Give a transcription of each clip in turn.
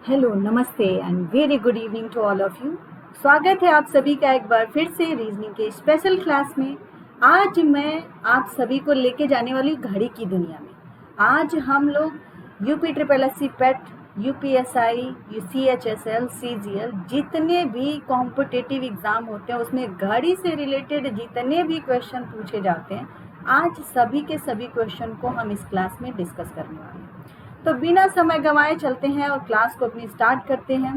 Hello, नमस्ते and very good evening to all of you. स्वागत है आप सभी का एक बार फिर से रीजनिंग के स्पेशल क्लास में। आज मैं आप सभी को लेके जाने वाली हूँ घड़ी की दुनिया में। आज हम लोग यूपी ट्रिपल एससी पेट, यूपीएसआई, सीएचएसएल, सीजीएल जितने भी कॉम्पिटिटिव एग्जाम होते हैं उसमें घड़ी से रिलेटेड जितने भी क्वेश्चन पूछे जाते हैं, आज सभी के सभी क्वेश्चन को हम इस क्लास में डिस्कस करने वाले हैं। तो बिना समय गंवाए चलते हैं और क्लास को अपनी स्टार्ट करते हैं।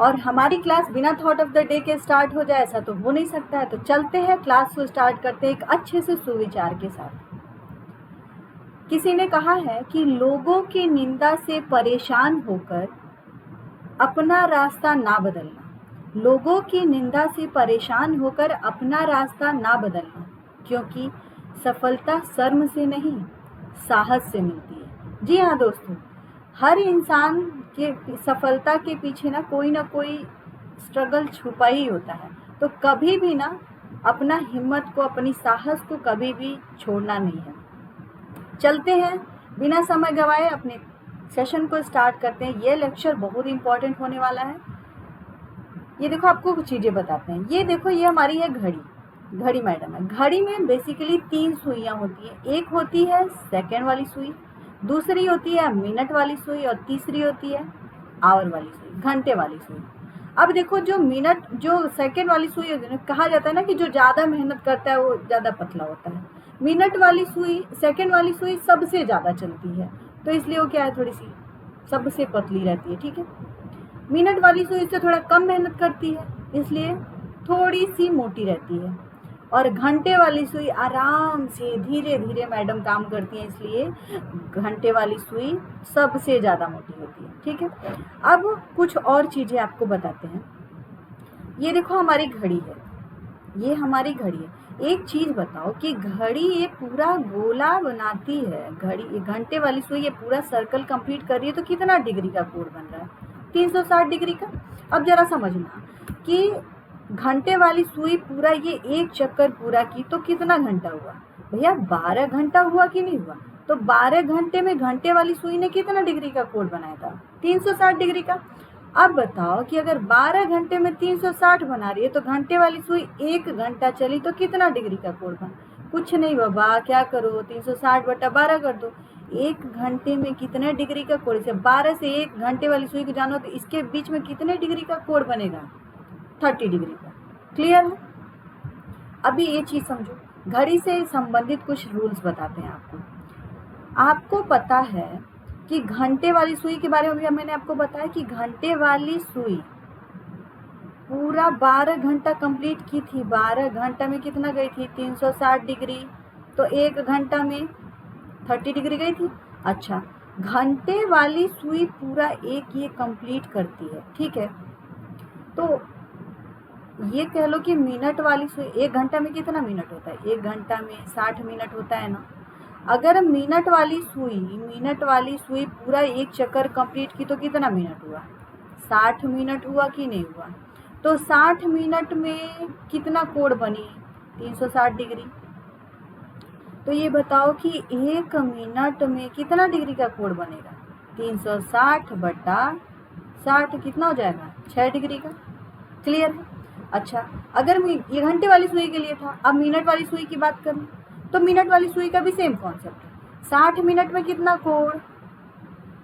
और हमारी क्लास बिना थॉट ऑफ द डे के स्टार्ट हो जाए ऐसा तो हो नहीं सकता है। तो चलते हैं, क्लास को स्टार्ट करते हैं एक अच्छे से सुविचार के साथ। किसी ने कहा है कि लोगों की निंदा से परेशान होकर अपना रास्ता ना बदलना। लोगों की निंदा से परेशान होकर अपना रास्ता ना बदलना, क्योंकि सफलता शर्म से नहीं साहस से मिलती है। जी हाँ दोस्तों, हर इंसान के सफलता के पीछे ना कोई स्ट्रगल छुपा ही होता है। तो कभी भी ना अपना हिम्मत को, अपनी साहस को कभी भी छोड़ना नहीं है। चलते हैं, बिना समय गंवाए अपने सेशन को स्टार्ट करते हैं। ये लेक्चर बहुत इंपॉर्टेंट होने वाला है। ये देखो, आपको कुछ चीज़ें बताते हैं। ये देखो, ये हमारी है घड़ी मैडम है। घड़ी में बेसिकली 3 सुइयाँ होती है। एक होती है सेकेंड वाली सुई, दूसरी होती है मिनट वाली सुई और तीसरी होती है आवर वाली सुई, घंटे वाली सुई। अब देखो, जो सेकेंड वाली सुई होती है, कहा जाता है ना कि जो ज़्यादा मेहनत करता है वो ज़्यादा पतला होता है। मिनट वाली सुई, सेकेंड वाली सुई सबसे ज़्यादा चलती है, तो इसलिए वो क्या है, थोड़ी सी सबसे पतली रहती है। ठीक है, मिनट वाली सुई से थोड़ा कम मेहनत करती है, इसलिए थोड़ी सी मोटी रहती है। और घंटे वाली सुई आराम से धीरे धीरे मैडम काम करती है, इसलिए घंटे वाली सुई सबसे ज़्यादा मोटी होती है। ठीक है, अब कुछ और चीज़ें आपको बताते हैं। ये देखो, हमारी घड़ी है, ये हमारी घड़ी है। एक चीज़ बताओ कि घड़ी ये पूरा गोला बनाती है, घंटे वाली सुई ये पूरा सर्कल कंप्लीट कर रही है, तो कितना डिग्री का कोण बन रहा है? 360 डिग्री का। अब जरा समझना कि घंटे वाली सुई पूरा ये एक चक्कर पूरा की तो कितना घंटा हुआ? भैया 12 घंटा हुआ कि नहीं हुआ? तो 12 घंटे में घंटे वाली सुई ने कितना डिग्री का कोण बनाया था? 360 डिग्री का। अब बताओ कि अगर 12 घंटे में 360 बना रही है तो घंटे वाली सुई 1 घंटा चली तो कितना डिग्री का कोण बना? कुछ नहीं बाबा, क्या करो, 360 बटा 12 कर दो। 1 घंटे में कितने डिग्री का कोण? से 12 से 1 घंटे वाली सुई को जानो तो इसके बीच में कितने डिग्री का कोण बनेगा? 30 डिग्री का। क्लियर है? अभी ये चीज समझो, घड़ी से संबंधित कुछ रूल्स बताते हैं आपको। आपको पता है कि घंटे वाली सुई के बारे में भी मैंने आपको बताया कि घंटे वाली सुई पूरा 12 घंटा कंप्लीट की थी। 12 घंटा में कितना गई थी? 360 डिग्री। तो 1 घंटा में 30 डिग्री गई थी। अच्छा, घंटे वाली सुई पूरा एक ये कंप्लीट करती है। ठीक है, तो ये कह लो कि मिनट वाली सुई 1 घंटा में कितना मिनट होता है? 1 घंटा में 60 मिनट होता है ना। अगर मिनट वाली सुई पूरा एक चक्कर कंप्लीट की तो कितना मिनट हुआ? 60 मिनट हुआ कि नहीं हुआ? तो 60 मिनट में कितना कोण बनी? 360 डिग्री। तो ये बताओ कि 1 मिनट में कितना डिग्री का कोण बनेगा? 360 बटा 60 कितना हो जाएगा? 6 डिग्री का। क्लियर है? अच्छा, अगर ये घंटे वाली सुई के लिए था, अब मिनट वाली सुई की बात करें तो मिनट वाली सुई का भी सेम कॉन्सेप्ट है। 60 मिनट में कितना कोण?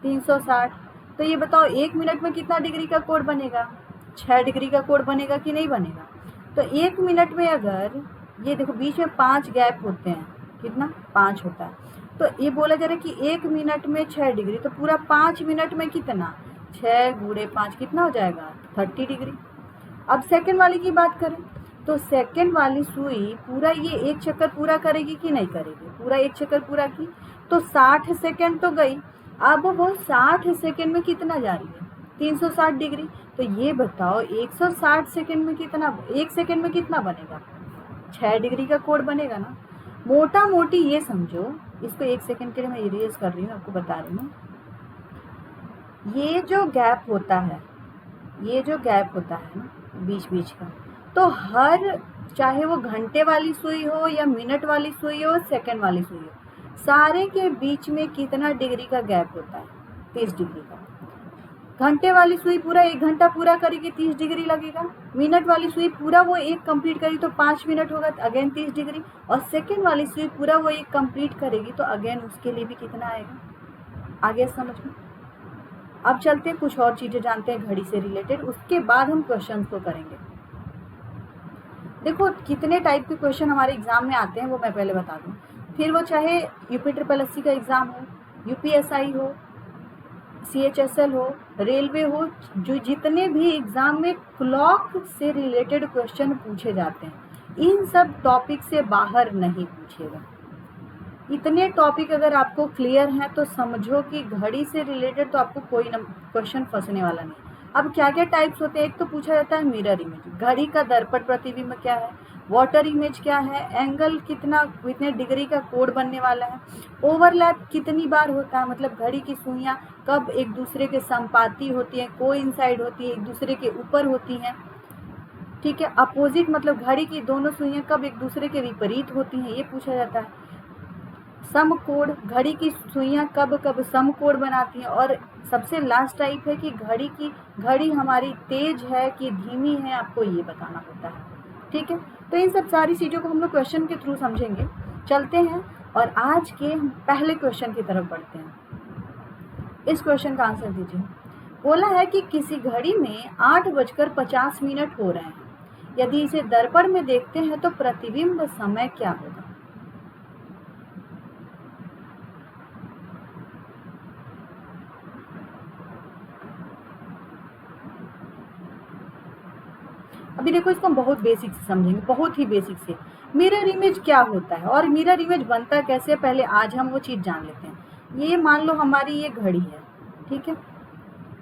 360। तो ये बताओ 1 मिनट में कितना डिग्री का कोण बनेगा? 6 डिग्री का कोण बनेगा कि नहीं बनेगा? तो 1 मिनट में अगर ये देखो बीच में 5 गैप होते हैं, कितना? 5 होता है। तो ये बोला जा रहा है कि 1 मिनट में 6 डिग्री, तो पूरा 5 मिनट में कितना? 6 गुणे 5 कितना हो जाएगा? 30 डिग्री। अब सेकंड वाली की बात करें तो सेकंड वाली सुई पूरा ये एक चक्कर पूरा करेगी कि नहीं करेगी? पूरा एक चक्कर पूरा की तो 60 सेकंड तो गई। अब वो 60 सेकंड में कितना जा रही है? 360 डिग्री। तो ये बताओ 160 सेकंड में कितना, 1 सेकंड में कितना बनेगा? 6 डिग्री का कोण बनेगा ना। मोटा मोटी ये समझो, इसको 1 सेकंड के लिए मैं इरेज कर रही हूँ, आपको बता रही हूँ। ये जो गैप होता है ना बीच बीच का, तो हर, चाहे वो घंटे वाली सुई हो या मिनट वाली सुई हो, सेकंड वाली सुई हो, सारे के बीच में कितना डिग्री का गैप होता है? 30 डिग्री का। घंटे वाली सुई पूरा 1 घंटा पूरा करेगी 30 डिग्री लगेगा। मिनट वाली सुई पूरा वो 1 कंप्लीट करेगी तो 5 मिनट होगा, तो अगेन 30 डिग्री। और सेकेंड वाली सुई पूरा वो 1 कंप्लीट करेगी तो अगेन उसके लिए भी कितना आएगा। आगे समझ में। अब चलते हैं कुछ और चीज़ें जानते हैं घड़ी से रिलेटेड, उसके बाद हम क्वेश्चन को करेंगे। देखो कितने टाइप के क्वेश्चन हमारे एग्जाम में आते हैं वो मैं पहले बता दूं। फिर वो चाहे UPSSC का एग्ज़ाम हो, UPSI हो, CHSL हो, रेलवे हो, जो जितने भी एग्ज़ाम में क्लॉक से रिलेटेड क्वेश्चन पूछे जाते हैं, इन सब टॉपिक से बाहर नहीं पूछेगा। इतने टॉपिक अगर आपको क्लियर हैं तो समझो कि घड़ी से रिलेटेड तो आपको कोई क्वेश्चन फंसने वाला नहीं। अब क्या क्या टाइप्स होते हैं, एक तो पूछा जाता है मिरर इमेज, घड़ी का दर्पण प्रतिबिंब क्या है, वाटर इमेज क्या है, एंगल कितने डिग्री का कोण बनने वाला है, ओवरलैप कितनी बार होता है, मतलब घड़ी की सुइयां कब एक दूसरे के संपाती होती हैं, कोइंसाइड होती है, एक दूसरे के ऊपर होती हैं, ठीक है। अपोजिट मतलब घड़ी की दोनों सुइयां कब एक दूसरे के विपरीत होती हैं, ये पूछा जाता है। समकोण, घड़ी की सुइयां कब कब समकोण बनाती हैं। और सबसे लास्ट टाइप है कि घड़ी हमारी तेज है कि धीमी है, आपको ये बताना होता है, ठीक है। तो इन सब सारी चीज़ों को हम लोग क्वेश्चन के थ्रू समझेंगे। चलते हैं और आज के हम पहले क्वेश्चन की तरफ बढ़ते हैं। इस क्वेश्चन का आंसर दीजिए। बोला है कि किसी घड़ी में 8:50 हो रहे हैं, यदि इसे दर्पण में देखते हैं तो प्रतिबिंब समय क्या होगा। अभी देखो इसको हम बहुत बेसिक से समझेंगे, बहुत ही बेसिक से। मिरर इमेज क्या होता है और मिरर इमेज बनता कैसे, पहले आज हम वो चीज़ जान लेते हैं। ये मान लो हमारी ये घड़ी है, ठीक है।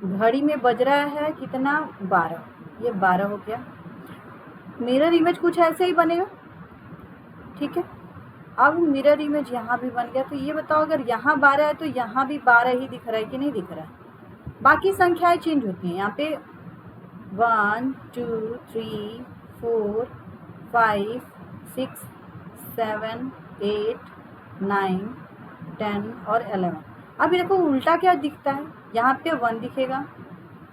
घड़ी में बज रहा है कितना, 12, ये 12 हो गया। मिरर इमेज कुछ ऐसे ही बनेगा, ठीक है। अब मिरर इमेज यहाँ भी बन गया, तो ये बताओ अगर यहाँ 12 है तो यहाँ भी 12 ही दिख रहा है कि नहीं दिख रहा है। बाकी संख्याएं चेंज होती हैं यहाँ पे 1 2 3 4 5 6 7 8 9 10 और 11। अब ये देखो उल्टा क्या दिखता है, यहाँ पे 1 दिखेगा,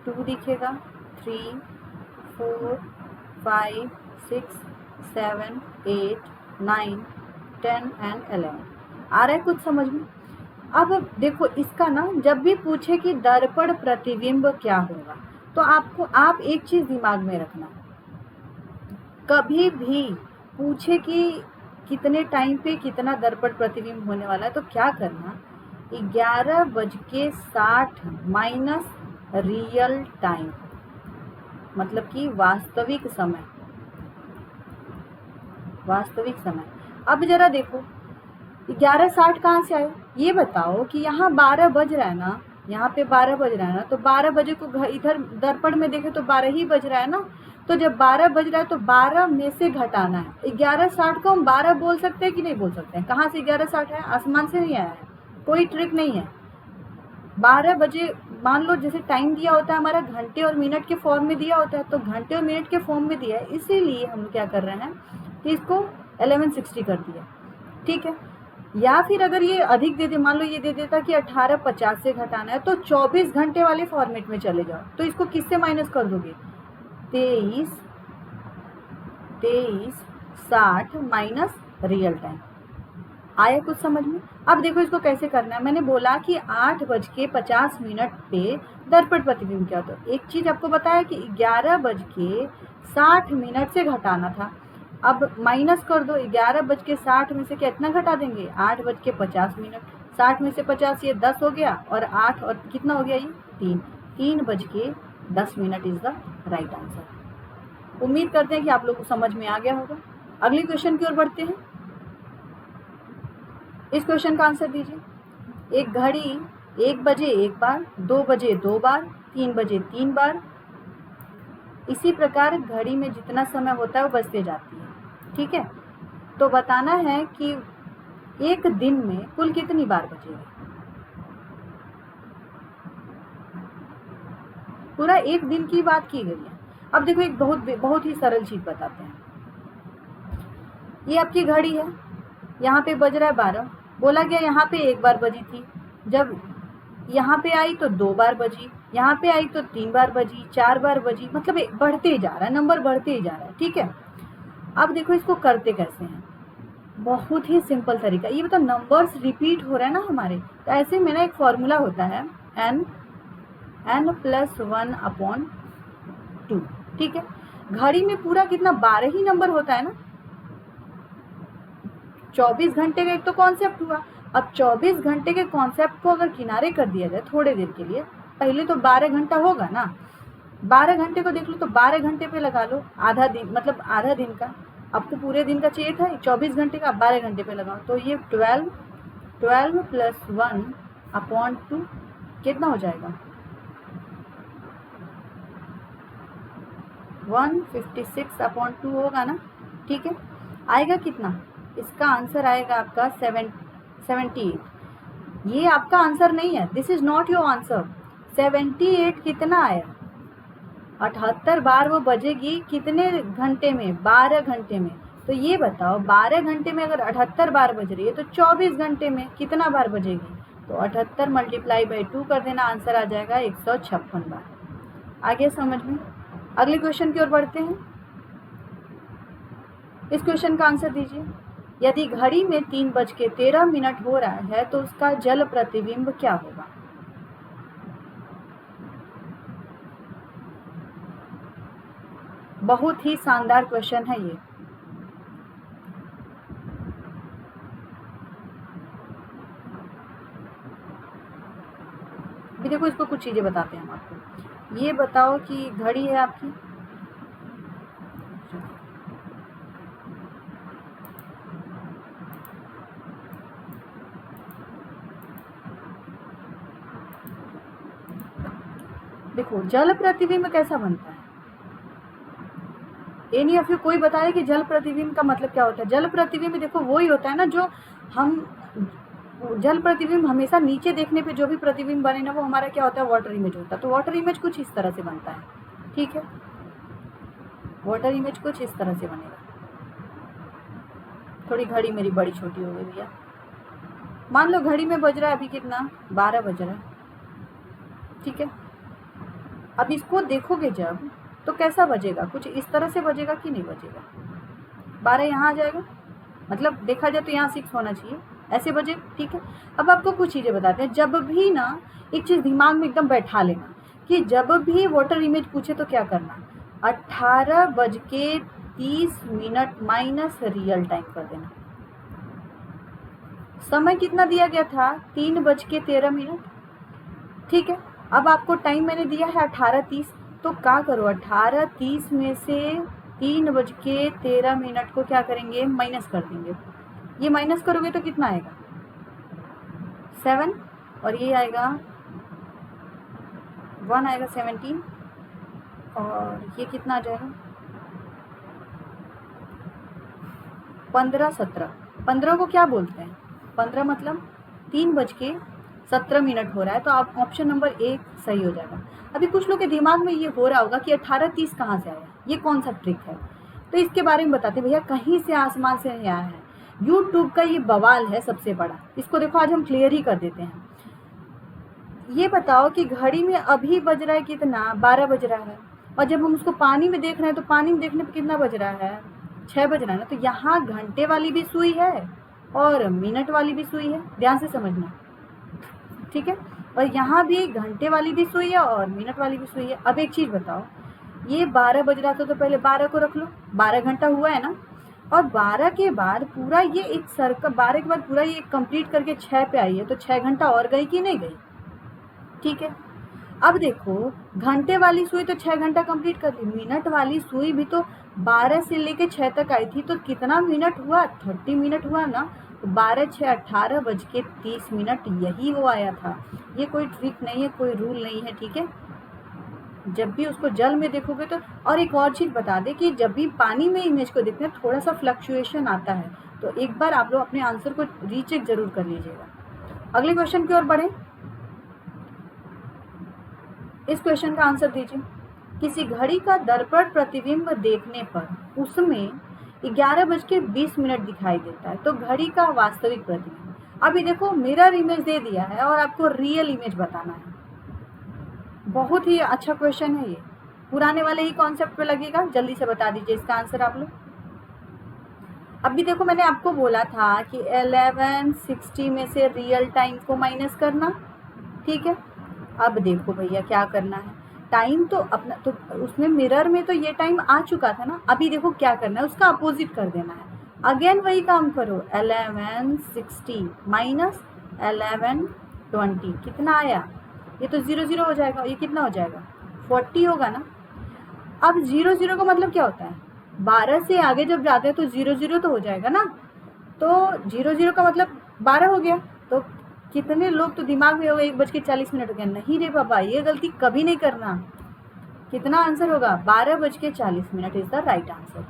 2 दिखेगा, 3 4 5 6 7 8 9 10 एंड 11। आ रहा है कुछ समझ में। अब देखो इसका ना जब भी पूछे कि दर्पण प्रतिबिंब क्या होगा, तो आप एक चीज दिमाग में रखना, कभी भी पूछे कि कितने टाइम पे कितना दर्पण प्रतिबिंब होने वाला है, तो क्या करना, 11:60 माइनस रियल टाइम, मतलब कि वास्तविक समय। अब जरा देखो 11:60 कहाँ से आया, ये बताओ कि यहाँ 12 बज रहा है ना, यहाँ पे 12 बज रहा है ना, तो 12 बजे को इधर दर्पण में देखे तो 12 ही बज रहा है ना। तो जब 12 बज रहा है तो 12 में से घटाना है। 11:60 को हम 12 बोल सकते हैं कि नहीं बोल सकते हैं। कहाँ से 11:60 है, आसमान से नहीं आया है, कोई ट्रिक नहीं है। 12 बजे मान लो जैसे टाइम दिया होता है हमारा घंटे और मिनट के फॉर्म में दिया होता है, तो घंटे और मिनट के फॉर्म में दिया है, इसीलिए हम क्या कर रहे हैं कि इसको 1160 कर दिया, ठीक है। या फिर अगर ये अधिक दे दे, मान लो ये दे देता कि 18:50 से घटाना है, तो 24 घंटे वाले फॉर्मेट में चले जाओ, तो इसको किससे माइनस कर दोगे, 23:60 माइनस रियल टाइम। आया कुछ समझ में। अब देखो इसको कैसे करना है। मैंने बोला कि 8:50 पे दर्पण प्रतिबिंब क्या होता है। एक चीज आपको बताया कि 11:60 से घटाना था। अब माइनस कर दो, 11:60 में से कितना घटा देंगे, 8:50। 60 में से 50, ये 10 हो गया, और 8 और कितना हो गया, ये 3:10 इज द राइट आंसर। उम्मीद करते हैं कि आप लोग को समझ में आ गया होगा। अगले क्वेश्चन की ओर बढ़ते हैं। इस क्वेश्चन का आंसर दीजिए। एक घड़ी 1 बजे 1 बार, 2 बजे 2 बार, 3 बजे 3 बार, इसी प्रकार घड़ी में जितना समय होता है वो बजते जाती है, ठीक है। तो बताना है कि एक दिन में कुल कितनी बार बजेगी। पूरा एक दिन की बात की गई है। अब देखो एक बहुत ही सरल चीज बताते हैं। ये आपकी घड़ी है, यहाँ पे बज रहा है 12, बोला गया यहाँ पे 1 बार बजी थी, जब यहाँ पे आई तो 2 बार बजी, यहाँ पे आई तो 3 बार बजी, 4 बार बजी, मतलब बढ़ते ही जा रहा है, नंबर बढ़ते ही जा रहा है। ठीक है, अब देखो इसको करते कैसे हैं। बहुत ही सिंपल तरीका, ये बताओ नंबर्स रिपीट हो रहे हैं ना हमारे, तो ऐसे में ना एक फॉर्मूला होता है n+1/2। ठीक है, घड़ी में पूरा कितना 12 ही नंबर होता है ना। 24 घंटे का एक तो कॉन्सेप्ट हुआ। अब 24 घंटे के कॉन्सेप्ट को अगर किनारे कर दिया जाए थोड़े देर के लिए, पहले तो 12 घंटा होगा ना, 12 घंटे को देख लो तो 12 घंटे पे लगा लो, आधा दिन, मतलब आधा दिन का। आपको पूरे दिन का चाहिए था 24 घंटे का, 12 घंटे पे लगाओ, तो ये 12 + 1/2 कितना हो जाएगा, 156/2 होगा ना। ठीक है, आएगा कितना, इसका आंसर आएगा आपका 78। ये आपका आंसर नहीं है, this is not your answer. 78 कितना आया, 78 बार वो बजेगी कितने घंटे में, 12 घंटे में। तो ये बताओ 12 घंटे में अगर 78 बार बज रही है तो 24 घंटे में कितना बार बजेगी, तो 78 × 2 कर देना, आंसर आ जाएगा 156 बार। आगे समझ में। अगले क्वेश्चन की ओर बढ़ते हैं। इस क्वेश्चन का आंसर दीजिए। यदि घड़ी में 3:13 हो रहा है तो उसका जल प्रतिबिंब क्या होगा। बहुत ही शानदार क्वेश्चन है ये। भी देखो, इसको कुछ चीजें बताते हैं हम आपको। ये बताओ कि घड़ी है आपकी, देखो जल प्रतिबिंब कैसा बनता है, एनी ऑफ यू कोई बताए कि जल प्रतिबिंब का मतलब क्या होता है। जल प्रतिबिंब देखो वही होता है ना, जो हम जल प्रतिबिंब हमेशा नीचे देखने पे जो भी प्रतिबिंब बने ना, वो हमारा क्या होता है, वाटर इमेज होता है। तो वाटर इमेज कुछ इस तरह से बनता है। ठीक है, वाटर इमेज कुछ इस तरह से बनेगा। थोड़ी घड़ी मेरी बड़ी छोटी हो गई भैया। मान लो घड़ी में बज रहा है अभी कितना, 12 बज रहा है। ठीक है, अब इसको देखोगे जब तो कैसा बजेगा, कुछ इस तरह से बजेगा कि नहीं बजेगा। 12 यहाँ आ जाएगा, मतलब देखा जाए तो यहाँ 6 होना चाहिए, ऐसे बजे। ठीक है, अब आपको कुछ चीज़ें बताते हैं। जब भी ना एक चीज़ दिमाग में एकदम बैठा लेना कि जब भी वाटर इमेज पूछे तो क्या करना, 18:30 माइनस रियल टाइम कर देना। समय कितना दिया गया था, 3:13। ठीक है, अब आपको टाइम मैंने दिया है 18:30, तो क्या करो 18:30 में से 3:13 को क्या करेंगे, माइनस कर देंगे। ये माइनस करोगे तो कितना आएगा, 7, और ये आएगा 1 आएगा 17, और ये कितना आ जाएगा 15, 17। 15 को क्या बोलते हैं, 15 मतलब 3:17 हो रहा है, तो आप ऑप्शन नंबर 1 सही हो जाएगा। अभी कुछ लोग के दिमाग में ये हो रहा होगा कि 18:30 कहाँ से आया, ये कौन सा ट्रिक है। तो इसके बारे में बताते भैया, कहीं से आसमान से नहीं आया है, यूट्यूब का ये बवाल है सबसे बड़ा। इसको देखो आज हम क्लियर ही कर देते हैं। ये बताओ कि घड़ी में अभी बज रहा है कितना, 12 बज रहा है, और जब हम उसको पानी में देख रहे हैं तो पानी में देखने पे कितना बज रहा है, 6 बज रहा है ना। तो यहाँ घंटे वाली भी सुई है और मिनट वाली भी सुई है, ध्यान से समझना। ठीक है, और यहाँ भी घंटे वाली भी सुई है और मिनट वाली भी सुई है। अब एक चीज़ बताओ, ये 12 बज रहा था तो पहले 12 को रख लो, 12 घंटा हुआ है ना, और 12 के बाद पूरा ये एक सर्कल, 12 के बाद पूरा ये कंप्लीट करके 6 पे आई है, तो 6 घंटा और गई कि नहीं गई। ठीक है, अब देखो घंटे वाली सुई तो 6 घंटा कंप्लीट कर दी, मिनट वाली सुई भी तो 12 से लेके 6 तक आई थी, तो कितना मिनट हुआ, 30 मिनट हुआ ना। 12 6 18:30, यही वो आया था। ये कोई ट्रिक नहीं है, कोई रूल नहीं है। ठीक है, जब भी उसको जल में देखोगे तो, और एक और चीज़ बता दें कि जब भी पानी में इमेज को देखते हैं थोड़ा सा फ्लक्चुएशन आता है, तो एक बार आप लोग अपने आंसर को रीचेक जरूर कर लीजिएगा। अगले क्वेश्चन की ओर बढ़े। इस क्वेश्चन का आंसर दीजिए। किसी घड़ी का दर्पण प्रतिबिंब देखने पर उसमें 11:20 दिखाई देता है, तो घड़ी का वास्तविक प्रतिबिंब। अभी देखो मिरर इमेज दे दिया है और आपको रियल इमेज बताना है। बहुत ही अच्छा क्वेश्चन है ये, पुराने वाले ही कॉन्सेप्ट पे लगेगा। जल्दी से बता दीजिए इसका आंसर आप लोग। अभी देखो मैंने आपको बोला था कि 1160 में से रियल टाइम को माइनस करना, ठीक है। अब देखो भैया क्या करना है, टाइम तो अपना तो उसमें मिरर में तो ये टाइम आ चुका था ना, अभी देखो क्या करना है, उसका अपोजिट कर देना है। अगेन वही काम करो, 1160 माइनस 1120 कितना आया, ये तो 0 0 हो जाएगा, ये कितना हो जाएगा 40 होगा ना। अब 0 0 का मतलब क्या होता है, 12 से आगे जब जाते हैं तो 0 0 तो हो जाएगा ना, तो 0 0 का मतलब 12 हो गया। तो कितने लोग तो दिमाग में होगा 1:40 हो गया, नहीं रे बाबा ये गलती कभी नहीं करना। कितना आंसर होगा, 12:40 is the right answer.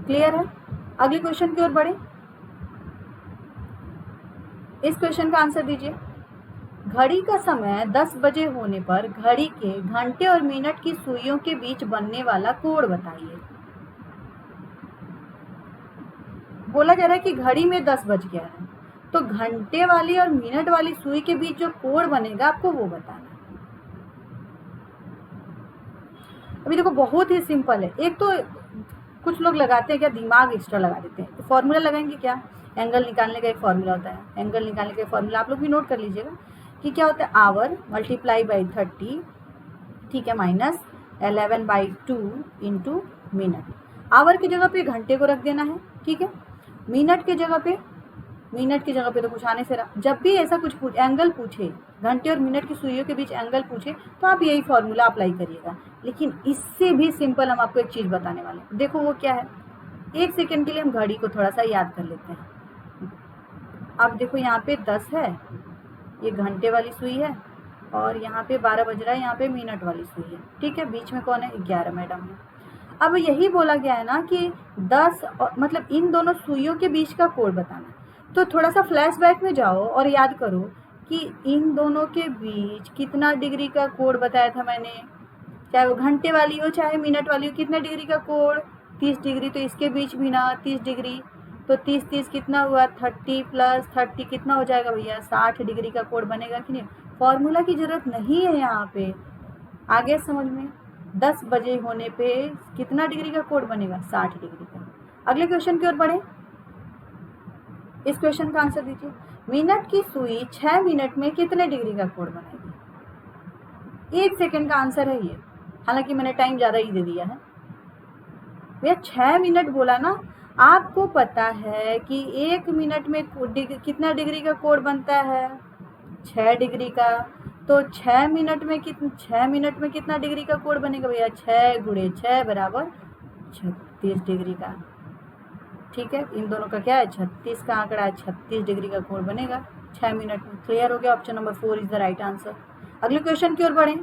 Clear है। अगले क्वेश्चन की ओर बढ़े। इस क्वेश्चन का आंसर दीजिए। घड़ी का समय 10 बजे होने पर घड़ी के घंटे और मिनट की सुइयों के बीच बनने वाला कोण बताइए। बोला जा रहा है कि घड़ी में 10 बज गया है, तो घंटे वाली और मिनट वाली सुई के बीच जो कोण बनेगा आपको वो बताना है। अभी देखो बहुत ही सिंपल है। एक तो कुछ लोग लगाते हैं क्या, दिमाग एक्स्ट्रा लगा देते हैं। तो फॉर्मूला लगाएंगे क्या, एंगल निकालने का एक फॉर्मूला होता है, एंगल निकालने का फॉर्मूला आप लोग भी नोट कर लीजिएगा कि क्या होता है, आवर मल्टीप्लाई बाई 30, ठीक है, माइनस 11/2 इंटू मिनट। आवर की जगह पे घंटे को रख देना है, ठीक है। मिनट की जगह पे तो कुछ आने से रहा। जब भी ऐसा कुछ एंगल पूछे, घंटे और मिनट की सुइयों के बीच एंगल पूछे, तो आप यही फॉर्मूला अप्लाई करिएगा। लेकिन इससे भी सिंपल हम आपको एक चीज़ बताने वाले हैं, देखो वो क्या है। एक सेकेंड के लिए हम घड़ी को थोड़ा सा याद कर लेते हैं। अब देखो यहाँ पे 10 है, ये घंटे वाली सुई है, और यहाँ पे 12 बज रहा है, यहाँ पे मिनट वाली सुई है, ठीक है। बीच में कौन है, 11 मैडम है। अब यही बोला गया है ना कि 10 मतलब इन दोनों सुइयों के बीच का कोण बताना। तो थोड़ा सा फ्लैशबैक में जाओ और याद करो कि इन दोनों के बीच कितना डिग्री का कोण बताया था मैंने, चाहे वो घंटे वाली हो चाहे मिनट वाली हो, कितने डिग्री का कोण, 30 डिग्री। तो इसके बीच भी ना 30 डिग्री, तो 30 कितना हुआ, 30 + 30 कितना हो जाएगा भैया, 60 डिग्री का कोण बनेगा कि नहीं। फॉर्मूला की जरूरत नहीं है यहाँ पे, आगे समझ में। 10 बजे होने पे कितना डिग्री का कोण बनेगा, 60 डिग्री का। अगले क्वेश्चन की ओर बढ़े। इस क्वेश्चन का आंसर दीजिए। मिनट की सुई 6 मिनट में कितने डिग्री का कोण बनाएगी। 1 सेकेंड का आंसर है ये, हालांकि मैंने टाइम ज़्यादा ही दे दिया है भैया। 6 मिनट बोला ना, आपको पता है कि 1 मिनट में कितना डिग्री का कोण बनता है, 6 डिग्री का। तो 6 मिनट में कितना डिग्री का कोण बनेगा भैया, 6 × 6 = 36 डिग्री का, ठीक है। इन दोनों का क्या है, 36 का आंकड़ा है, 36 डिग्री का कोण बनेगा 6 मिनट में। क्लियर हो गया, option number 4 is the right answer. अगले क्वेश्चन की ओर बढ़ें।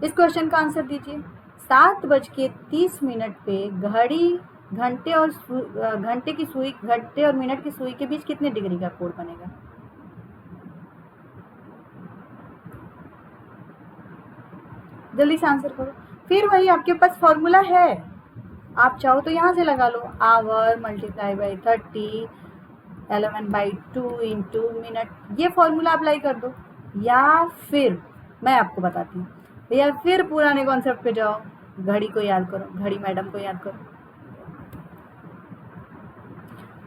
इस क्वेश्चन का आंसर दीजिए। 7:30 पे घड़ी घंटे और मिनट की सुई के बीच कितने डिग्री का कोण बनेगा। जल्दी से आंसर करो। फिर वही आपके पास फॉर्मूला है, आप चाहो तो यहाँ से लगा लो, hour multiply by 30 11/2 into minute, ये फॉर्मूला अप्लाई कर दो। या फिर मैं आपको बताती हूँ, या फिर पुराने कॉन्सेप्ट पे जाओ, घड़ी को याद करो, घड़ी मैडम को याद करो।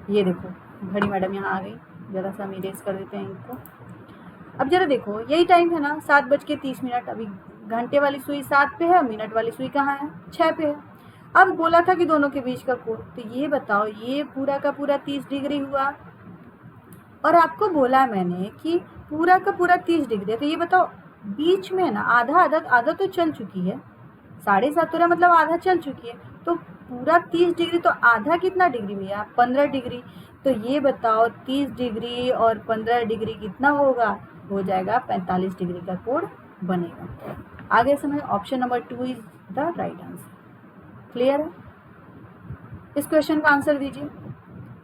ये देखो घड़ी मैडम यहाँ आ गई, जरा सा हम इरेज कर देते हैं इनको। अब जरा देखो यही टाइम है ना, 7:30। अभी घंटे वाली सुई 7 पे है, मिनट वाली सुई कहाँ है, 6 पे है। अब बोला था कि दोनों के बीच का कोण, तो ये बताओ, ये पूरा का पूरा 30 डिग्री हुआ, और आपको बोला मैंने कि पूरा का पूरा 30 डिग्री है। तो ये बताओ बीच में है ना, आधा तो चल चुकी है, 7.5 हो रहा मतलब आधा चल चुकी है। तो पूरा 30 डिग्री, तो आधा कितना डिग्री भैया, 15 डिग्री। तो ये बताओ 30 डिग्री और 15 डिग्री कितना होगा, हो जाएगा 45 डिग्री का कोण बनेगा। आगे समझ, option number 2 is the right answer. Clear है। इस क्वेश्चन का आंसर दीजिए।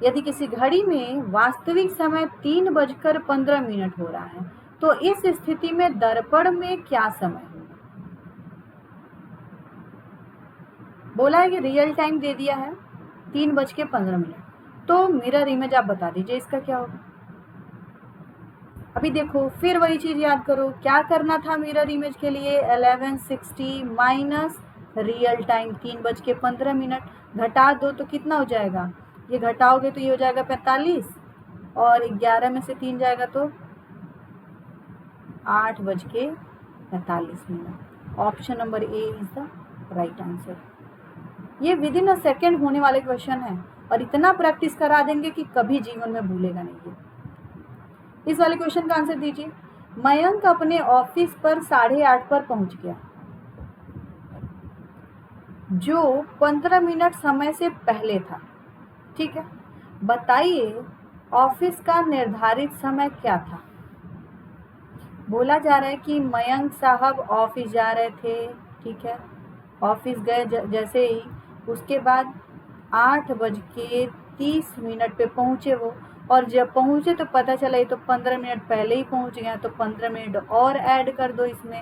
यदि किसी घड़ी में वास्तविक समय 3:15 हो रहा है, तो इस स्थिति में दर्पण में क्या समय होगा। बोला है कि रियल टाइम दे दिया है 3:15, तो मिरर इमेज आप बता दीजिए इसका क्या होगा। अभी देखो फिर वही चीज़ याद करो, क्या करना था मिरर इमेज के लिए, 1160 माइनस रियल टाइम 3:15, घटा दो तो कितना हो जाएगा, ये घटाओगे तो ये हो जाएगा 45, और 11 में से 3 जाएगा तो 8:45। Option number A is the right answer. ये विद इन अ सेकेंड होने वाले क्वेश्चन है, और इतना प्रैक्टिस करा देंगे कि कभी जीवन में भूलेगा नहीं ये। इस वाले क्वेश्चन का आंसर दीजिए। मयंक अपने ऑफिस पर 8:30 पर पहुंच गया, जो 15 मिनट समय से पहले था। ठीक है, बताइए ऑफिस का निर्धारित समय क्या था। बोला जा रहा है कि मयंक साहब ऑफिस जा रहे थे। ठीक है, ऑफिस गए जैसे ही, उसके बाद 8:30 पे पहुंचे वो, और जब पहुंचे तो पता चला ये तो 15 मिनट पहले ही पहुंच गया, तो 15 मिनट और ऐड कर दो इसमें।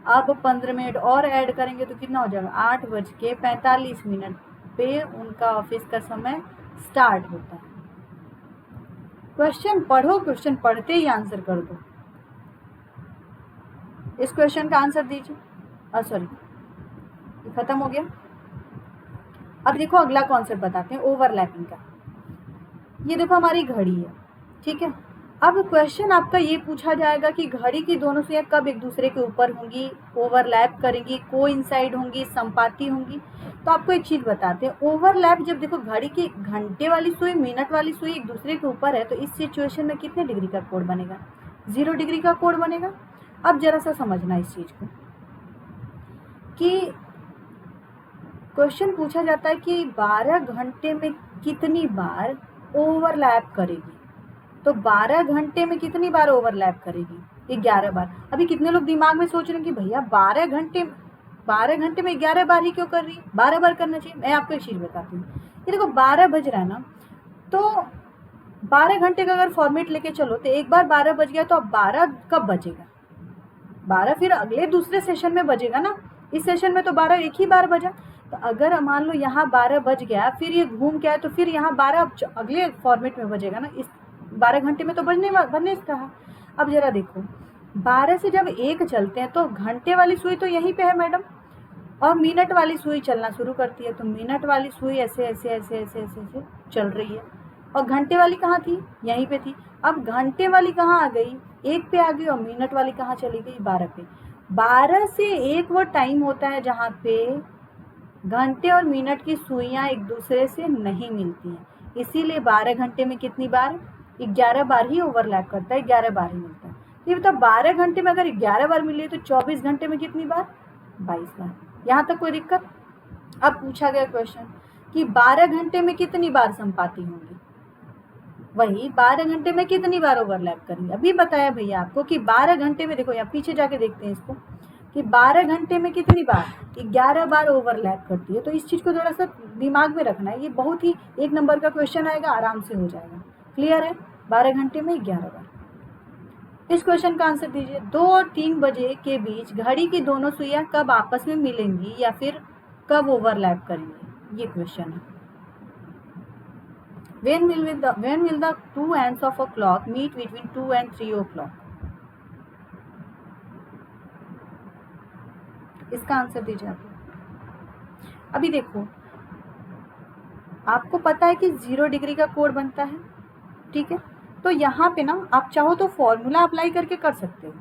अब 15 मिनट और ऐड करेंगे तो कितना हो जाएगा, 8:45 पे उनका ऑफिस का समय स्टार्ट होता है। क्वेश्चन पढ़ो, क्वेश्चन पढ़ते ही आंसर कर दो। इस क्वेश्चन का आंसर दीजिए। सॉरी, ये खत्म हो गया। अब देखो अगला कॉन्सेप्ट बताते हैं, ओवरलैपिंग का। ये देखो हमारी घड़ी है। ठीक है, अब क्वेश्चन आपका ये पूछा जाएगा कि घड़ी की दोनों सुइयां कब एक दूसरे के ऊपर होंगी, ओवरलैप करेंगी, कोइंसाइड होंगी, संपाती होंगी। तो आपको एक चीज बताते हैं, ओवरलैप जब देखो घड़ी की घंटे वाली सुई, मिनट वाली सुई एक दूसरे के ऊपर है, तो इस सिचुएशन में कितने डिग्री का कोण बनेगा, 0 डिग्री का कोण बनेगा। अब जरा सा समझना इस चीज को, कि क्वेश्चन पूछा जाता है कि 12 घंटे में कितनी बार ओवरलैप करेगी, तो 12 घंटे में कितनी बार ओवरलैप करेगी, 11 बार। अभी कितने लोग दिमाग में सोच रहे हैं कि भैया 12 घंटे में 11 बार ही क्यों कर रही है, 12 बार करना चाहिए। मैं आपको एक चीज बताती हूँ, ये देखो 12 बज रहा है ना, तो 12 घंटे का अगर फॉर्मेट लेके चलो तो एक बार 12 बज गया, तो अब 12 कब बजेगा, 12 फिर अगले दूसरे सेशन में बजेगा ना। इस सेशन में तो 12 एक ही बार बजा, तो अगर मान लो यहाँ 12 बज गया, फिर ये घूम के आए, तो फिर यहाँ 12 अगले फॉर्मेट में बजेगा ना। इस 12 घंटे में तो बनने रहा। अब जरा देखो 12 से जब 1 चलते हैं तो घंटे वाली सुई तो यहीं पे है मैडम, और मिनट वाली सुई चलना शुरू करती है, तो मिनट वाली सुई ऐसे ऐसे ऐसे ऐसे ऐसे ऐसे चल रही है, और घंटे वाली कहाँ थी, यहीं पे थी। अब घंटे वाली कहाँ आ गई, 1 पे आ गई, और मिनट वाली कहाँ चली गई, 12 पे। 12 से 1 वो टाइम होता है जहाँ पे घंटे और मिनट की सुइयां एक दूसरे से नहीं मिलती हैं, इसीलिए 12 घंटे में कितनी बार, 11 बार ही ओवरलैप करता है, 11 बार ही मिलता है। तो ये बताओ 12 घंटे में अगर 11 बार मिली तो 24 घंटे में कितनी बार, 22 बार। यहाँ तक कोई दिक्कत। अब पूछा गया क्वेश्चन कि 12 घंटे में कितनी बार संपाती होंगी, वही 12 घंटे में कितनी बार ओवरलैप करेंगे। अभी बताया भैया आपको कि 12 घंटे में, देखो यहाँ पीछे जाके देखते हैं इसको, कि 12 घंटे में कितनी बार, 11 बार ओवरलैप करती है। तो इस चीज को थोड़ा सा दिमाग में रखना है, ये बहुत ही 1 नंबर का क्वेश्चन आएगा, आराम से हो जाएगा। क्लियर है, 12 घंटे में 11 बार। इस क्वेश्चन का आंसर दीजिए। 2 और 3 बजे के बीच घड़ी की दोनों सुइयां कब आपस में मिलेंगी या फिर कब ओवरलैप करेंगी, ये क्वेश्चन है। When will the two ends of a clock meet between 2 and 3 o'clock? इसका आंसर दीजिए आप। अभी देखो आपको पता है कि 0 डिग्री का कोण बनता है, ठीक है, तो यहाँ पे ना आप चाहो तो फॉर्मूला अप्लाई करके कर सकते हो।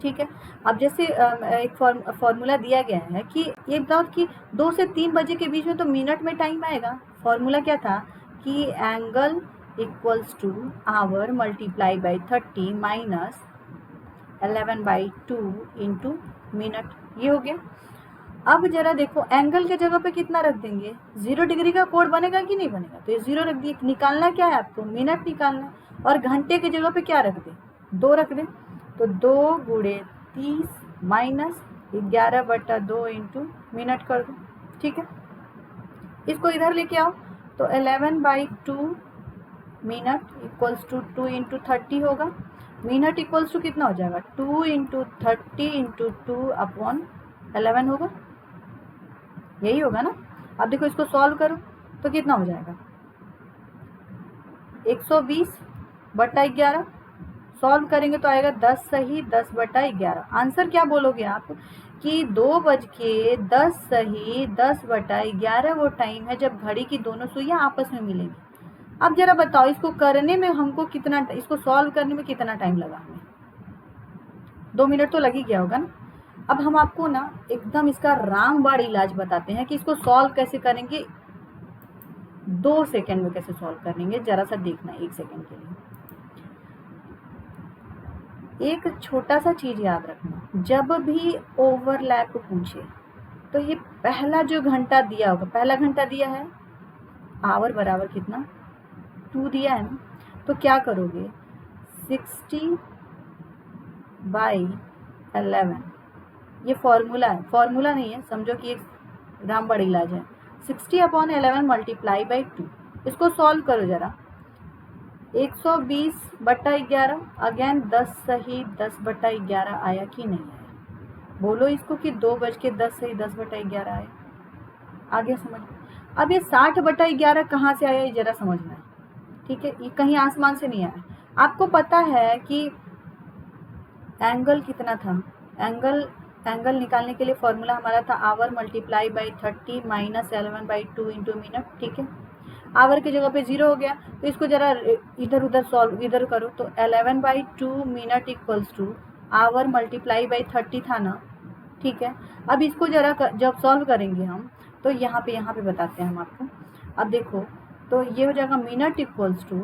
ठीक है, अब जैसे एक फॉर्मूला दिया गया है कि ये बताओ कि 2 से 3 बजे के बीच में तो मिनट में टाइम आएगा। फॉर्मूला क्या था कि angle equals to hour multiply by 30 minus 11/2 into minute, ये हो गया। अब जरा देखो एंगल के जगह पे कितना रख देंगे, 0 डिग्री का कोण बनेगा कि नहीं बनेगा, तो ये 0 रख दिए। निकालना क्या है आपको, मिनट निकालना है, और घंटे के जगह पे क्या रख दे, 2 रख दे, तो 2 गुणे 30 माइनस 11/2 इंटू मिनट कर दो। ठीक है, इसको इधर लेके आओ, तो 11/2 मिनट इक्वल्स टू 2 इंटू 30 होगा। मिनट इक्वल्स टू कितना हो जाएगा, 2 इंटू 30 इंटू 2 अपॉन 11 होगा, यही होगा ना। अब देखो इसको सॉल्व करो तो कितना हो जाएगा, 120/11 सॉल्व करेंगे तो आएगा 10 सही 10/11। आंसर क्या बोलोगे आप कि 2:10 सही 10/11 वो टाइम है जब घड़ी की दोनों सुइयां आपस में मिलेंगी। अब जरा बताओ इसको करने में हमको कितना, इसको सॉल्व करने में कितना टाइम लगा हमें? 2 मिनट तो लग ही गया होगा ना। अब हम आपको ना एकदम इसका रामबाण इलाज बताते हैं कि इसको सॉल्व कैसे करेंगे, 2 सेकंड में कैसे सॉल्व करेंगे, जरा सा देखना 1 सेकंड के लिए। एक छोटा सा चीज याद रखना, जब भी ओवरलैप पूछे तो ये पहला जो घंटा दिया होगा, पहला घंटा दिया है आवर बराबर कितना 2 दिया है ना, तो क्या करोगे 60/11, ये फॉर्मूला है, फॉर्मूला नहीं है, समझो कि एक रामबाण इलाज है। 60/11 मल्टीप्लाई बाई 2, इसको सॉल्व करो जरा। 120/11, अगेन 10 सही 10/11 आया कि नहीं आया? बोलो इसको कि 2:10 सही 10/11 आया। आगे समझ। अब ये 60/11 कहाँ से आया ये जरा समझना है, ठीक है? ये कहीं आसमान से नहीं आया। आपको पता है कि एंगल कितना था, एंगल निकालने के लिए फॉर्मूला हमारा था hour multiply by 30 minus 11/2 into minute, ठीक है? आवर की जगह पे 0 हो गया, तो इसको जरा इधर उधर सॉल्व इधर करो, तो 11/2 minute equals to hour multiply by 30 था ना, ठीक है? अब इसको जरा जब सॉल्व करेंगे हम तो यहाँ पे बताते हैं हम आपको। अब देखो तो ये हो जाएगा minute equals to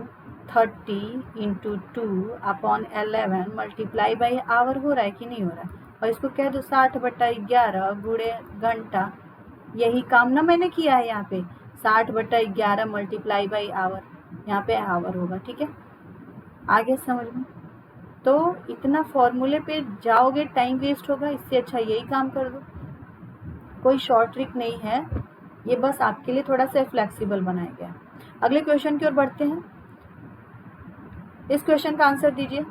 30 into 2/11 multiply by hour हो रहा है कि नहीं हो रहा है? और इसको कह दो 60/11 गुणे घंटा, यही काम ना मैंने किया है यहाँ पे, 60/11 मल्टीप्लाई बाई आवर, यहाँ पे आवर होगा, ठीक है? आगे समझ में। तो इतना फॉर्मूले पे जाओगे टाइम वेस्ट होगा, इससे अच्छा यही काम कर दो। कोई शॉर्ट ट्रिक नहीं है, ये बस आपके लिए थोड़ा सा फ्लेक्सिबल बनाया गया। अगले क्वेश्चन की ओर बढ़ते हैं। इस क्वेश्चन का आंसर दीजिए।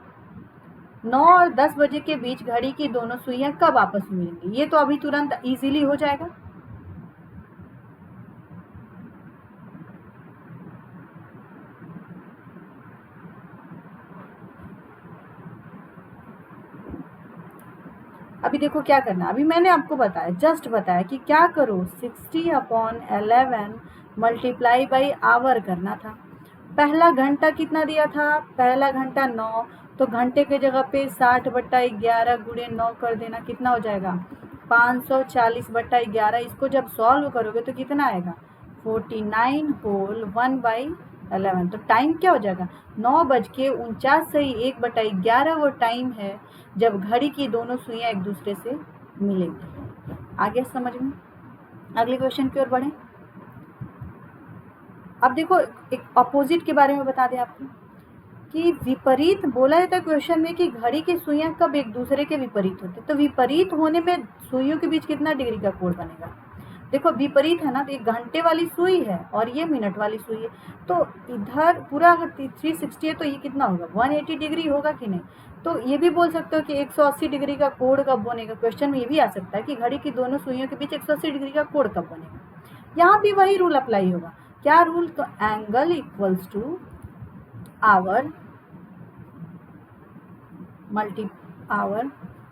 9 और 10 बजे के बीच घड़ी की दोनों सुइयां कब आपस में मिलेंगी? ये तो अभी तुरंत इजीली हो जाएगा। अभी देखो क्या करना, अभी मैंने आपको बताया, जस्ट बताया कि क्या करो 60/11 मल्टीप्लाई बाई आवर करना था। पहला घंटा कितना दिया था, पहला घंटा 9, तो घंटे के जगह पे 60/11 गुणे 9 कर देना, कितना हो जाएगा 540/11। इसको जब सॉल्व करोगे तो कितना आएगा 49 होल 1/11। तो टाइम क्या हो जाएगा 9:49 सही 1/11 वो टाइम है जब घड़ी की दोनों सुइयां एक दूसरे से मिलेंगी। आगे समझ में। अगले क्वेश्चन की ओर बढ़ें। अब देखो एक अपोजिट के बारे में बता दें आपको कि विपरीत बोला जाता है क्वेश्चन में कि घड़ी की सुइयां कब एक दूसरे के विपरीत होते, तो विपरीत होने में सुइयों के बीच कितना डिग्री का कोण बनेगा? देखो विपरीत है ना, तो एक घंटे वाली सुई है और ये मिनट वाली सुई है, तो इधर पूरा अगर 360 है तो ये कितना होगा 180 डिग्री होगा कि नहीं? तो ये भी बोल सकते हो कि 180 डिग्री का कोण कब बनेगा। क्वेश्चन में ये भी आ सकता है कि घड़ी की दोनों सुइयों के बीच 180 डिग्री का कोण कब बनेगा। यहाँ भी वही रूल अप्लाई होगा। क्या रूल? तो angle equals to hour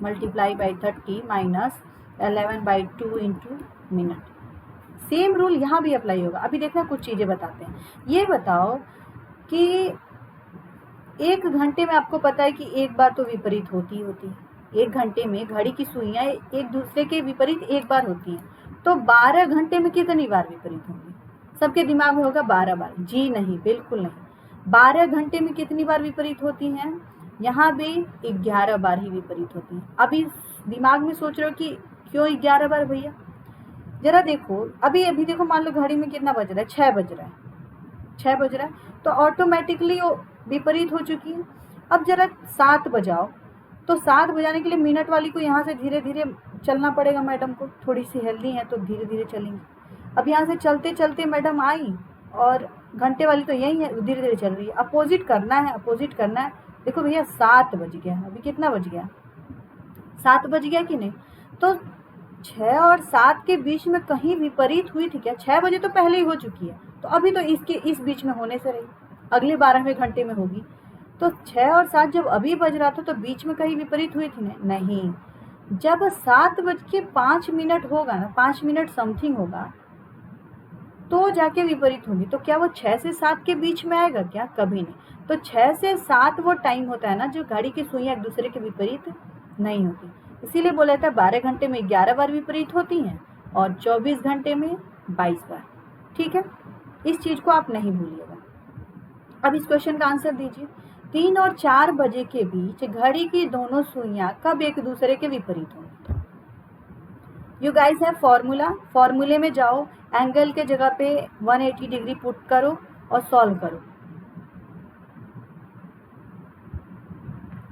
multiply by 30 minus 11/2 into minute. Same rule यहाँ भी अप्लाई होगा। अभी देखना कुछ चीज़ें बताते हैं। ये बताओ कि एक घंटे में आपको पता है कि एक बार तो विपरीत होती है। एक घंटे में घड़ी की सुइयां एक दूसरे के विपरीत एक बार होती हैं, तो 12 घंटे में कितनी बार विपरीत होंगी? सबके दिमाग में होगा 12 बार। जी नहीं, बिल्कुल नहीं। 12 घंटे में कितनी बार विपरीत होती हैं? यहाँ भी 11 बार ही विपरीत होती हैं। अभी दिमाग में सोच रहे हो कि क्यों 11 बार भैया? जरा देखो अभी देखो, मान लो घड़ी में कितना बज रहा है, 6 बज रहा है, 6 बज रहा है, तो ऑटोमेटिकली वो विपरीत हो चुकी है। अब जरा 7 बजाओ, तो 7 बजाने के लिए मिनट वाली को यहाँ से धीरे धीरे चलना पड़ेगा। मैडम को थोड़ी सी हेल्दी है तो धीरे धीरे चलेंगी। अब यहाँ से चलते चलते मैडम आई और घंटे वाली तो यही है, धीरे धीरे चल रही है। अपोजिट करना है, अपोजिट करना है। देखो भैया 7 बज गया, अभी कितना बज गया 7 बज गया कि नहीं? तो 6 और 7 के बीच में कहीं विपरीत हुई थी क्या? 6 बजे तो पहले ही हो चुकी है, तो अभी तो इसके इस बीच में होने से रही, अगले 12वें घंटे में होगी। तो 6 और 7 जब अभी बज रहा था तो बीच में कहीं विपरीत हुई थी ना? नहीं। जब 7:05 होगा ना, 5 मिनट समथिंग होगा, तो जाके विपरीत होगी। तो क्या वो 6 से 7 के बीच में आएगा क्या? कभी नहीं। तो 6 से 7 वो टाइम होता है ना जो घड़ी की सुइयां एक दूसरे के विपरीत नहीं होती। इसीलिए बोला था 12 घंटे में 11 बार विपरीत होती हैं और 24 घंटे में 22 बार। ठीक है, इस चीज को आप नहीं भूलिएगा। अब इस क्वेश्चन का आंसर दीजिए। 3 और 4 बजे के बीच घड़ी की दोनों सुइयां कब एक दूसरे के विपरीत होंगी? यू गाइस है फॉर्मूला, फॉर्मूले में जाओ, एंगल के जगह पे 180 डिग्री पुट करो और सॉल्व करो।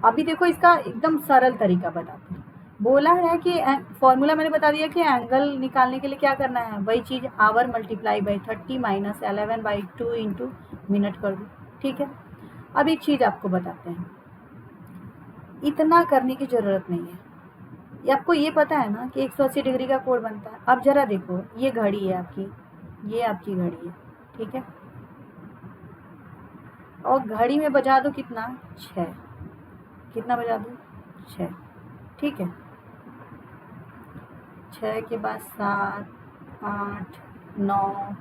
अभी देखो इसका एकदम सरल तरीका बताते हैं। बोला है कि फॉर्मूला मैंने बता दिया कि एंगल निकालने के लिए क्या करना है, वही चीज hour multiply by 30 minus 11/2 into minute कर दो। ठीक है, अब एक चीज आपको बताते हैं, इतना करने की जरूरत नहीं है। आपको ये पता है ना कि 180 डिग्री का कोण बनता है। अब जरा देखो, ये घड़ी है आपकी, ये आपकी घड़ी है, ठीक है, और घड़ी में बजा दो कितना, 6। कितना बजा दो, 6। ठीक है, 6 के बाद 7, 8, 9,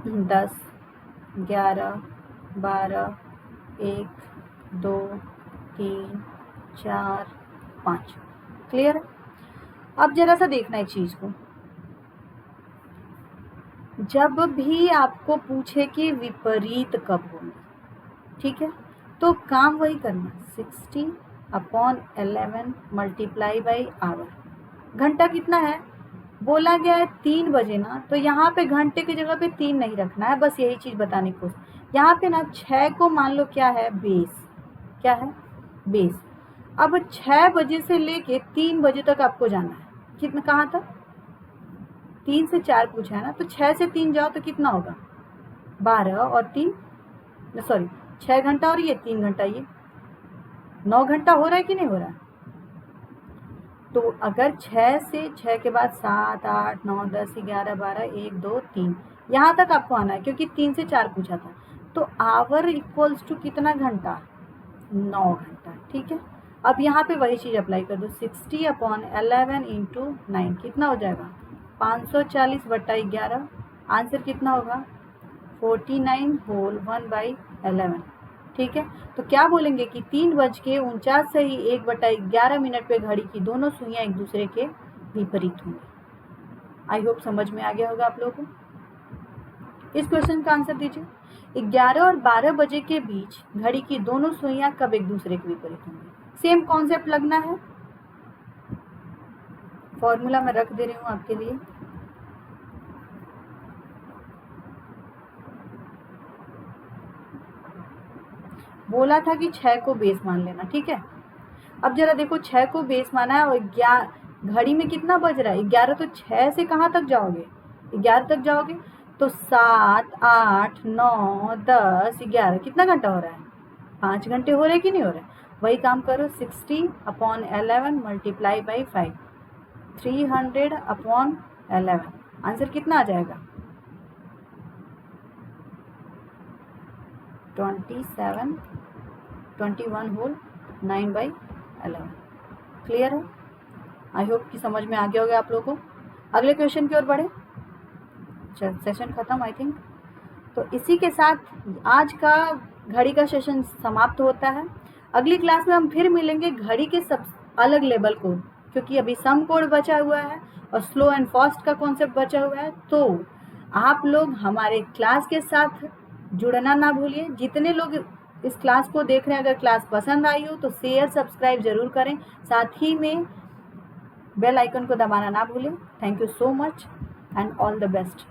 10, 11, 12, 1, 2, 3, 4, 5। क्लियर है? अब जरा सा देखना है चीज को। जब भी आपको पूछे कि विपरीत कब होंगे, ठीक है, तो काम वही करना, 60/11 मल्टीप्लाई बाई आवर। घंटा कितना है, बोला गया है 3 बजे ना, तो यहाँ पे घंटे की जगह पे 3 नहीं रखना है, बस यही चीज बताने की कोशिश। यहाँ पे ना 6 को मान लो क्या है, बेस। क्या है, बेस। अब 6 बजे से लेके 3 बजे तक आपको जाना है। कितना, कहाँ तक, 3 से 4 पूछा है ना, तो 6 से 3 जाओ तो कितना होगा, 12 और 3, सॉरी 6 घंटा और ये 3 घंटा, ये 9 घंटा हो रहा है कि नहीं हो रहा है? तो अगर 6 से 6 के बाद 7, 8, 9, 10, 11, 12, 1, 2, 3 यहाँ तक आपको आना है, क्योंकि 3 से 4 पूछा था। तो आवर इक्वल्स टू कितना घंटा, 9 घंटा। ठीक है, अब यहाँ पे वही चीज अप्लाई कर दो, 60/11 इंटू 9 कितना हो जाएगा, 540/11। आंसर कितना होगा, 49 होल 1/11। ठीक है, तो क्या बोलेंगे कि 3:49 से ही 1/11 पे घड़ी की दोनों सुइयां एक दूसरे के विपरीत होंगी। आई होप समझ में आ गया होगा आप लोगों को। इस क्वेश्चन का आंसर दीजिए। 11 और 12 बजे के बीच घड़ी की दोनों सुइयां कब एक दूसरे के विपरीत होंगी? सेम कॉन्सेप्ट लगना है, फॉर्मूला मैं रख दे रही हूं आपके लिए। बोला था कि 6 को बेस मान लेना, ठीक है। अब जरा देखो, 6 को बेस माना है और घड़ी में कितना बज रहा है, 11। तो 6 से कहाँ तक जाओगे, 11 तक जाओगे, तो 7, 8, 9, 10, 11 कितना घंटा हो रहा है, 5 घंटे हो रहे हैं कि नहीं हो रहे? वही काम करो, 60/11 मल्टीप्लाई बाई 5, 300/11। आंसर कितना आ जाएगा, 21 होल 9/11। क्लियर है? आई होप कि समझ में आ गया होगा आप लोगों को। अगले क्वेश्चन की ओर बढ़े, सेशन खत्म आई थिंक। तो इसी के साथ आज का घड़ी का सेशन समाप्त होता है। अगली क्लास में हम फिर मिलेंगे घड़ी के सब अलग लेवल को, क्योंकि अभी सम कोड बचा हुआ है और स्लो एंड फास्ट का कॉन्सेप्ट बचा हुआ है। तो आप लोग हमारे क्लास के साथ जुड़ना ना भूलिए। जितने लोग इस क्लास को देख रहे हैं, अगर क्लास पसंद आई हो तो शेयर सब्सक्राइब जरूर करें, साथ ही में बेल आइकन को दबाना ना भूलें। Thank you so much and all the best.